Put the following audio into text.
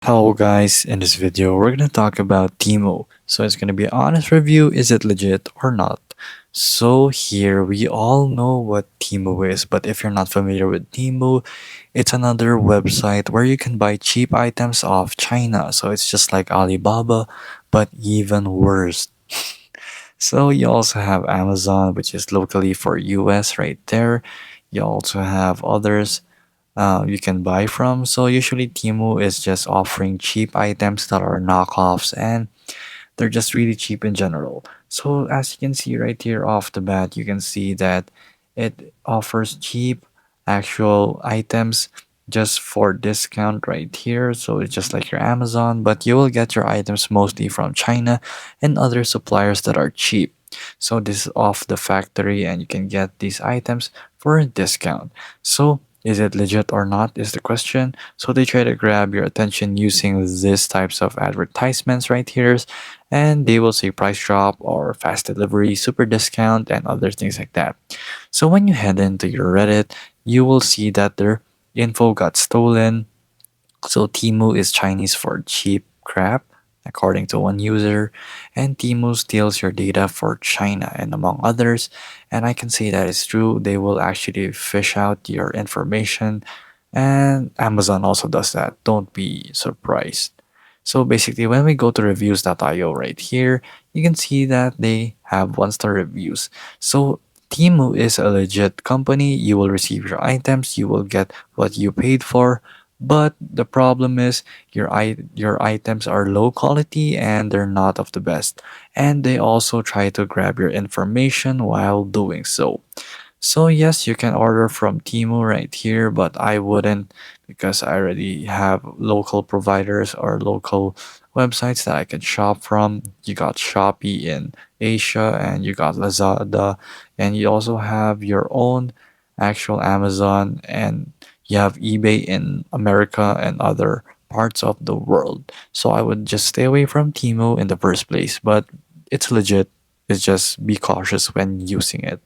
Hello guys, in this video we're gonna talk about Temu. So it's gonna be an honest review, is it legit or not? So here we all know what Temu is, but if you're not familiar with Temu, it's another website where you can buy cheap items off China. So it's just like Alibaba, but even worse. So you also have Amazon, which is locally for US right there. You also have others you can buy from. So usually Temu is just offering cheap items that are knockoffs and they're just really cheap in general. So as you can see right here off the bat, you can see that it offers cheap actual items just for discount right here. So it's just like your Amazon, but you will get your items mostly from China and other suppliers that are cheap. So this is off the factory and you can get these items for a discount. So is it legit or not is the question. So they try to grab your attention using these types of advertisements right here, and they will say price drop or fast delivery, super discount, and other things like that. So when you head into your Reddit, you will see that their info got stolen. So Temu is Chinese for cheap crap, according to one user, and Temu steals your data for China and among others. And I can say that is true. They will actually fish out your information, and Amazon also does that. Don't be surprised. So basically, when we go to reviews.io right here, you can see that they have one-star reviews. So Temu is a legit company. You will receive your items, you will get what you paid for. But the problem is your items are low quality and they're not of the best. And they also try to grab your information while doing so. So yes, you can order from Temu right here, but I wouldn't because I already have local providers or local websites that I can shop from. You got Shopee in Asia and you got Lazada, and you also have your own actual Amazon, and you have eBay in America and other parts of the world. So I would just stay away from Temu in the first place, but it's legit. It's just be cautious when using it.